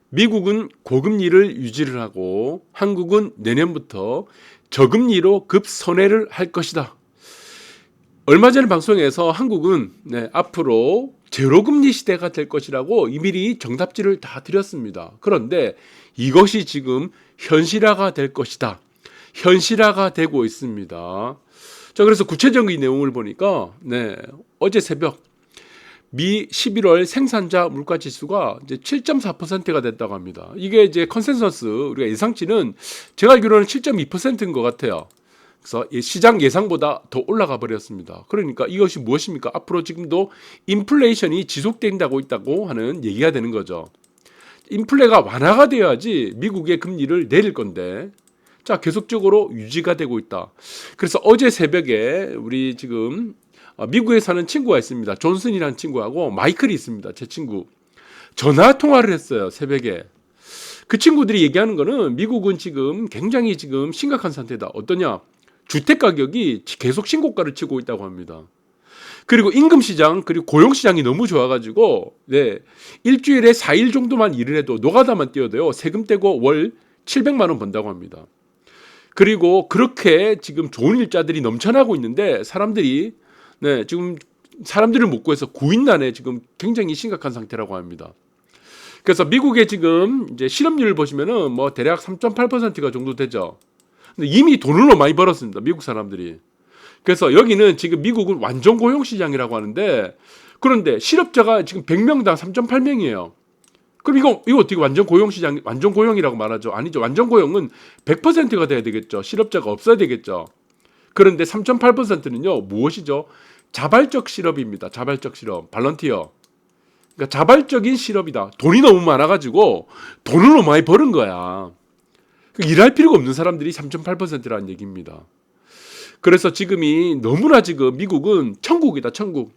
미국은 고금리를 유지를 하고 한국은 내년부터 저금리로 급선회를 할 것이다. 얼마 전 방송에서 한국은 앞으로 제로금리 시대가 될 것이라고 미리 정답지를 다 드렸습니다. 그런데 이것이 지금 현실화가 될 것이다. 현실화가 되고 있습니다. 자, 그래서 구체적인 내용을 보니까 어제 새벽 미 11월 생산자 물가 지수가 이제 7.4%가 됐다고 합니다. 이게 이제 컨센서스 우리가 예상치는 제가 알기로는 7.2%인 것 같아요. 그래서 시장 예상보다 더 올라가 버렸습니다. 그러니까 이것이 무엇입니까? 앞으로 지금도 인플레이션이 지속된다고 있다고 하는 얘기가 되는 거죠. 인플레가 완화가 되어야지 미국의 금리를 내릴 건데, 자, 계속적으로 유지가 되고 있다. 그래서 어제 새벽에 우리 지금 미국에 사는 친구가 있습니다. 존슨이라는 친구하고 마이클이 있습니다. 제 친구. 전화 통화를 했어요. 새벽에. 그 친구들이 얘기하는 거는 미국은 지금 굉장히 지금 심각한 상태다. 어떠냐? 주택 가격이 계속 신고가를 치고 있다고 합니다. 그리고 임금 시장 그리고 고용 시장이 너무 좋아가지고 일주일에 4일 정도만 일을 해도 노가다만 뛰어도요 세금 떼고 월 700만 원 번다고 합니다. 그리고 그렇게 지금 좋은 일자들이 넘쳐나고 있는데 사람들이 지금 사람들을 못 구해서 구인난에 지금 굉장히 심각한 상태라고 합니다. 그래서 미국의 지금 이제 실업률을 보시면은 뭐 대략 3.8%가 정도 되죠. 근데 이미 돈을 너무 많이 벌었습니다. 미국 사람들이. 그래서 여기는 지금 미국은 완전 고용 시장이라고 하는데, 그런데 실업자가 지금 100명당 3.8명이에요. 그럼 이거 어떻게 완전 고용 시장, 완전 고용이라고 말하죠? 아니죠. 완전 고용은 100%가 돼야 되겠죠. 실업자가 없어야 되겠죠. 그런데 3.8%는요, 무엇이죠? 자발적 실업입니다. 자발적 실업. 발런티어. 그러니까 자발적인 실업이다. 돈이 너무 많아가지고 돈을 너무 많이 버는 거야. 일할 필요가 없는 사람들이 3.8%라는 얘기입니다. 그래서 지금이 너무나 지금 미국은 천국이다, 천국.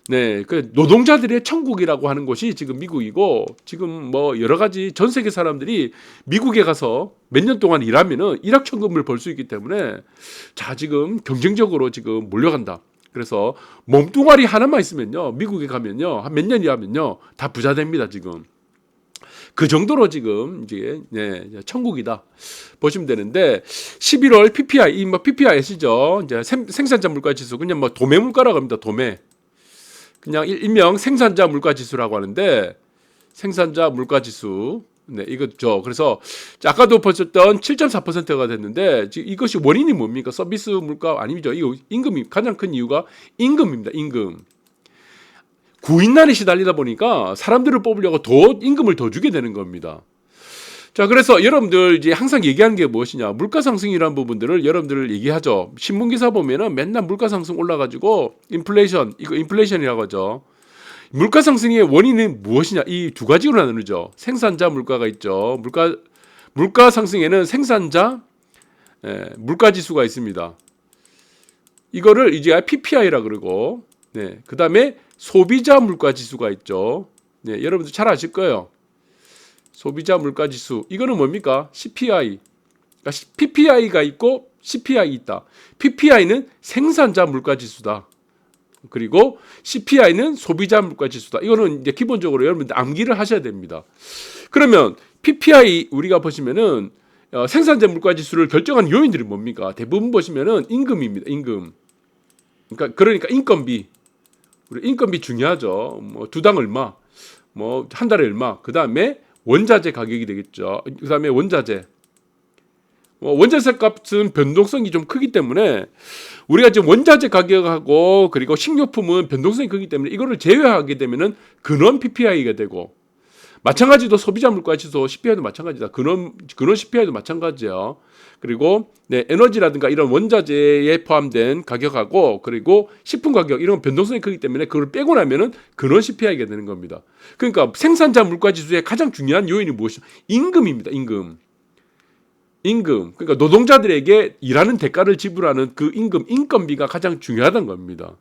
그 노동자들의 천국이라고 하는 곳이 지금 미국이고, 지금 뭐 여러 가지 전 세계 사람들이 미국에 가서 몇 년 동안 일하면은 일확천금을 벌 수 있기 때문에 자, 지금 경쟁적으로 지금 몰려간다. 그래서 몸뚱아리 하나만 있으면요, 미국에 가면요, 한 몇 년 일하면요, 다 부자 됩니다, 지금. 그 정도로 지금 이제 천국이다 보시면 되는데, 11월 PPI 이 뭐 PPI 아시죠? 이제 생산자 물가 지수, 그냥 뭐 도매 물가라고 합니다. 도매. 그냥 일명 생산자 물가 지수라고 하는데, 생산자 물가 지수. 이거죠. 그래서 아까도 보셨던 7.4%가 됐는데, 이것이 원인이 뭡니까? 서비스 물가 아니죠. 이거 임금이 가장 큰 이유가 임금입니다. 임금. 구인난에 시달리다 보니까 사람들을 뽑으려고 더 임금을 더 주게 되는 겁니다. 자, 그래서 여러분들 이제 항상 얘기하는 게 무엇이냐? 물가 상승이라는 부분들을 여러분들 얘기하죠. 신문 기사 보면은 맨날 물가 상승 올라가지고 인플레이션, 이거 인플레이션이라고 하죠. 물가 상승의 원인은 무엇이냐? 이 두 가지로 나누죠. 생산자 물가가 있죠. 물가 상승에는 생산자 물가 지수가 있습니다. 이거를 이제 PPI라 그러고, 그 다음에 소비자 물가 지수가 있죠. 여러분들 잘 아실 거예요. 소비자 물가 지수. 이거는 뭡니까? CPI. 그러니까 PPI가 있고 CPI 있다. PPI는 생산자 물가 지수다. 그리고 CPI는 소비자 물가 지수다. 이거는 이제 기본적으로 여러분들 암기를 하셔야 됩니다. 그러면 PPI 우리가 보시면은 생산자 물가 지수를 결정한 요인들이 뭡니까? 대부분 보시면은 임금입니다. 임금. 그러니까 인건비. 우리 인건비 중요하죠. 뭐 두당 얼마, 뭐 한 달에 얼마. 그 다음에 원자재 가격이 되겠죠. 그 다음에 원자재. 원자재 값은 변동성이 좀 크기 때문에 우리가 지금 원자재 가격하고 그리고 식료품은 변동성이 크기 때문에 이거를 제외하게 되면은 근원 PPI가 되고, 마찬가지로 소비자 물가 지수 CPI도 마찬가지다. 근원 CPI도 마찬가지예요. 그리고 에너지라든가 이런 원자재에 포함된 가격하고 그리고 식품 가격 이런 변동성이 크기 때문에 그걸 빼고 나면은 근원 CPI가 되는 겁니다. 그러니까 생산자 물가 지수의 가장 중요한 요인이 무엇이냐? 임금입니다. 임금. 그러니까 노동자들에게 일하는 대가를 지불하는 그 인건비가 가장 중요하다는 겁니다.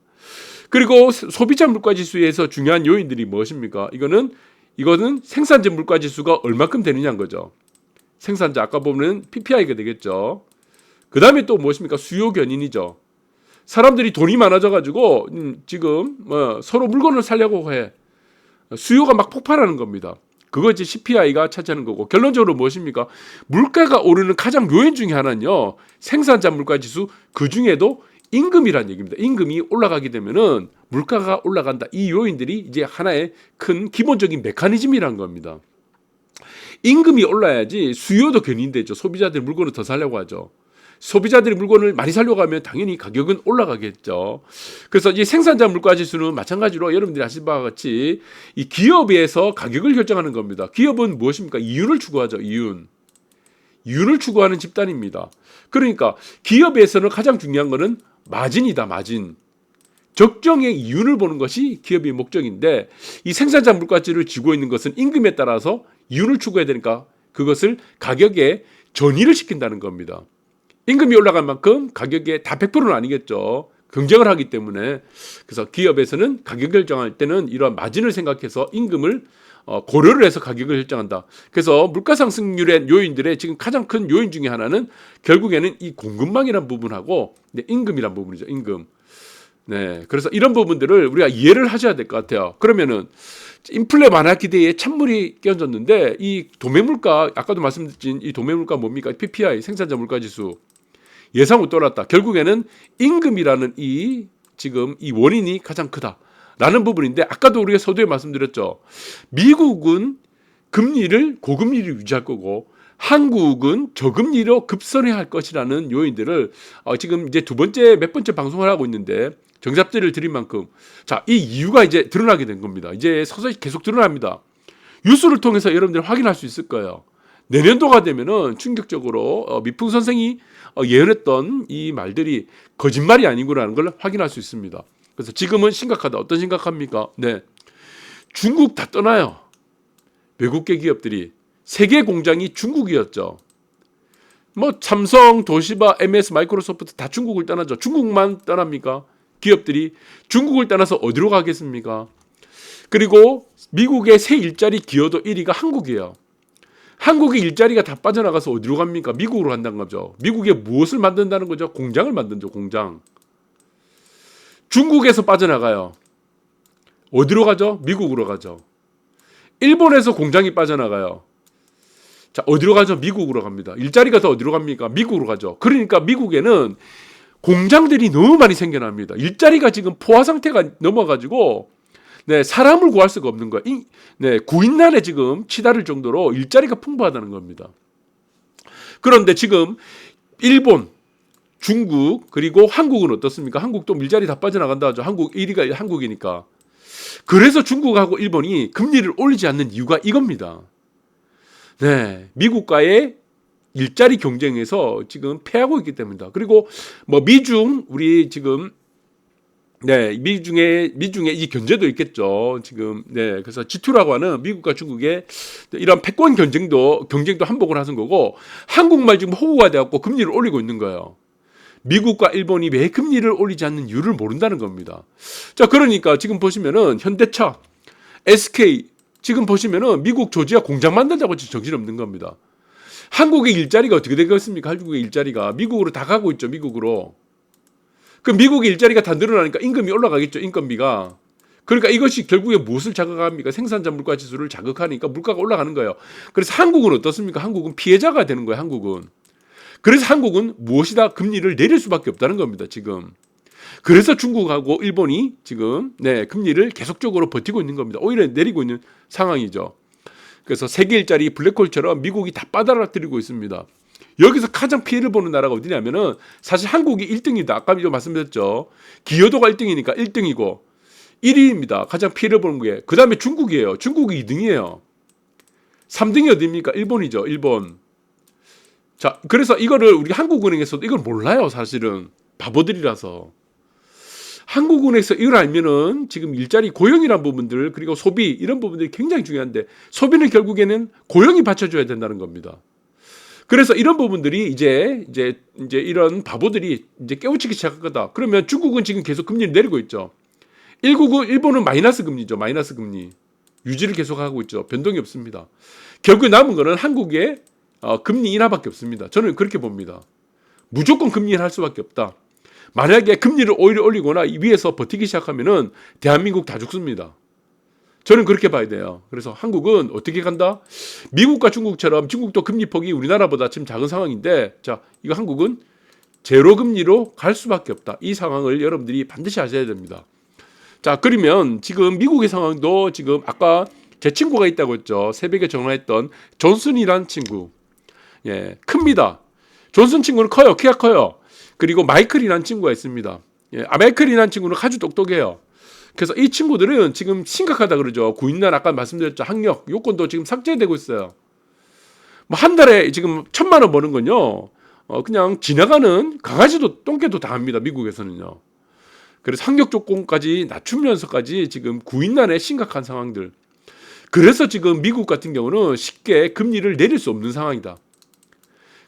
그리고 소비자 물가 지수에서 중요한 요인들이 무엇입니까? 이거는 생산자 물가 지수가 얼마큼 되느냐인 거죠. 생산자 아까 보면 PPI가 되겠죠. 그 다음에 또 무엇입니까? 수요 견인이죠. 사람들이 돈이 많아져가지고 지금 서로 물건을 사려고 해. 수요가 막 폭발하는 겁니다. 그거 이제 CPI가 차지하는 거고 결론적으로 무엇입니까? 물가가 오르는 가장 요인 중에 하나는요. 생산자 물가 지수 그 중에도 임금이란 얘기입니다. 임금이 올라가게 되면은 물가가 올라간다. 이 요인들이 이제 하나의 큰 기본적인 메커니즘이란 겁니다. 임금이 올라야지 수요도 견인되죠. 소비자들이 물건을 더 사려고 하죠. 소비자들이 물건을 많이 사려고 하면 당연히 가격은 올라가겠죠. 그래서 이 생산자 물가 지수는 마찬가지로 여러분들이 아실 바와 같이 이 기업에서 가격을 결정하는 겁니다. 기업은 무엇입니까? 이윤을 추구하죠. 이윤을 추구하는 집단입니다. 그러니까 기업에서는 가장 중요한 것은 마진이다. 마진. 적정의 이윤을 보는 것이 기업의 목적인데 이 생산자 물가지를 쥐고 있는 것은 임금에 따라서 이윤을 추구해야 되니까 그것을 가격에 전이를 시킨다는 겁니다. 임금이 올라간 만큼 가격에 다 100%는 아니겠죠. 경쟁을 하기 때문에. 그래서 기업에서는 가격 결정할 때는 이러한 마진을 생각해서 임금을 고려를 해서 가격을 결정한다. 그래서 물가 상승률의 요인들의 지금 가장 큰 요인 중에 하나는 결국에는 이 공급망이라는 부분하고 임금이라는 부분이죠. 임금. 네, 그래서 이런 부분들을 우리가 이해를 하셔야 될 것 같아요. 그러면은 인플레 완화 기대에 찬물이 끼얹었는데 이 도매물가 아까도 말씀드린 이 도매물가 뭡니까? PPI 생산자 물가지수 예상 못 돌았다. 결국에는 임금이라는 이 지금 이 원인이 가장 크다라는 부분인데 아까도 우리가 서두에 말씀드렸죠. 미국은 금리를 고금리를 유지할 거고 한국은 저금리로 급선회할 것이라는 요인들을 지금 이제 몇 번째 방송을 하고 있는데 정답들을 드린 만큼 자, 이 이유가 이제 드러나게 된 겁니다. 이제 서서히 계속 드러납니다. 뉴스를 통해서 여러분들 확인할 수 있을 거예요. 내년도가 되면은 충격적으로 미풍 선생이 예언했던 이 말들이 거짓말이 아니구나라는 걸 확인할 수 있습니다. 그래서 지금은 심각하다. 어떤 심각합니까? 네, 중국 다 떠나요. 외국계 기업들이 세계 공장이 중국이었죠. 뭐 삼성, 도시바, MS, 마이크로소프트 다 중국을 떠나죠. 중국만 떠납니까? 기업들이 중국을 떠나서 어디로 가겠습니까? 그리고 미국의 새 일자리 기여도 1위가 한국이에요. 한국의 일자리가 다 빠져나가서 어디로 갑니까? 미국으로 간다는 거죠. 미국에 무엇을 만든다는 거죠? 공장을 만든죠. 공장. 중국에서 빠져나가요. 어디로 가죠? 미국으로 가죠. 일본에서 공장이 빠져나가요. 자, 어디로 가죠? 미국으로 갑니다. 일자리가 더 어디로 갑니까? 미국으로 가죠. 그러니까 미국에는 공장들이 너무 많이 생겨납니다. 일자리가 지금 포화 상태가 넘어가지고 네, 사람을 구할 수가 없는 거예요. 네, 구인난에 지금 치달을 정도로 일자리가 풍부하다는 겁니다. 그런데 지금 일본, 중국 그리고 한국은 어떻습니까? 한국도 일자리 다 빠져나간다 하죠. 한국 1위가 한국이니까. 그래서 중국하고 일본이 금리를 올리지 않는 이유가 이겁니다. 네, 미국과의 일자리 경쟁에서 지금 패하고 있기 때문이다. 그리고 뭐 미중 우리 지금 네, 미중에 이 견제도 있겠죠. 지금 네, 그래서 G2라고 하는 미국과 중국의 이런 패권 경쟁도 한복을 하는 거고 한국말 지금 호구가 돼갖고 금리를 올리고 있는 거예요. 미국과 일본이 왜 금리를 올리지 않는 이유를 모른다는 겁니다. 자, 그러니까 지금 보시면은 현대차, SK 지금 보시면은 미국 조지아 공장 만든다고 정신없는 겁니다. 한국의 일자리가 어떻게 되겠습니까? 한국의 일자리가 미국으로 다 가고 있죠. 미국으로. 그 미국의 일자리가 다 늘어나니까 임금이 올라가겠죠. 인건비가. 그러니까 이것이 결국에 무엇을 자극합니까? 생산자 물가 지수를 자극하니까 물가가 올라가는 거예요. 그래서 한국은 어떻습니까? 한국은 피해자가 되는 거예요. 한국은. 그래서 한국은 무엇이다? 금리를 내릴 수밖에 없다는 겁니다. 지금. 그래서 중국하고 일본이 지금 네, 금리를 계속적으로 버티고 있는 겁니다. 오히려 내리고 있는 상황이죠. 그래서 세계 일자리 블랙홀처럼 미국이 다 빠다라뜨리고 있습니다. 여기서 가장 피해를 보는 나라가 어디냐면은 사실 한국이 1등이다. 아까 말씀드렸죠. 기여도가 1등이니까 1등이고 1위입니다. 가장 피해를 보는 게. 그 다음에 중국이에요. 중국이 2등이에요. 3등이 어디입니까? 일본이죠. 일본. 자, 그래서 이거를 우리 한국은행에서도 이걸 몰라요. 사실은. 바보들이라서. 한국은행에서 이걸 알면은 지금 일자리 고용이란 부분들 그리고 소비 이런 부분들이 굉장히 중요한데 소비는 결국에는 고용이 받쳐줘야 된다는 겁니다. 그래서 이런 부분들이 이제 이런 바보들이 이제 깨우치기 시작할 거다. 그러면 중국은 지금 계속 금리를 내리고 있죠. 일본은 마이너스 금리죠. 마이너스 금리 유지를 계속하고 있죠. 변동이 없습니다. 결국에 남은 거는 한국의 금리 인하밖에 없습니다. 저는 그렇게 봅니다. 무조건 금리 인하할 수밖에 없다. 만약에 금리를 오히려 올리거나 위에서 버티기 시작하면은 대한민국 다 죽습니다. 저는 그렇게 봐야 돼요. 그래서 한국은 어떻게 간다? 미국과 중국처럼 중국도 금리폭이 우리나라보다 지금 작은 상황인데 자, 이거 한국은 제로 금리로 갈 수밖에 없다. 이 상황을 여러분들이 반드시 아셔야 됩니다. 자, 그러면 지금 미국의 상황도 지금 아까 제 친구가 있다고 했죠. 새벽에 전화했던 존슨이라는 친구. 예, 큽니다. 존슨 친구는 커요. 키가 커요. 그리고 마이클이라는 친구가 있습니다. 예, 마이클이라는 친구는 아주 똑똑해요. 그래서 이 친구들은 지금 심각하다 그러죠. 구인난 아까 말씀드렸죠. 학력, 요건도 지금 삭제되고 있어요. 뭐 한 달에 지금 1,000만 원 버는 건요. 그냥 지나가는 강아지도 똥개도 다 합니다. 미국에서는요. 그래서 학력 조건까지 낮추면서까지 지금 구인난의 심각한 상황들. 그래서 지금 미국 같은 경우는 쉽게 금리를 내릴 수 없는 상황이다.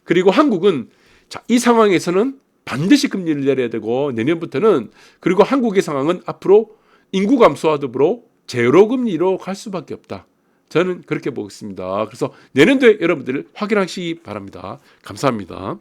그리고 한국은 자, 이 상황에서는 반드시 금리를 내려야 되고 내년부터는 그리고 한국의 상황은 앞으로 인구 감소와 더불어 제로 금리로 갈 수밖에 없다. 저는 그렇게 보고 있습니다. 그래서 내년도에 여러분들 확인하시기 바랍니다. 감사합니다.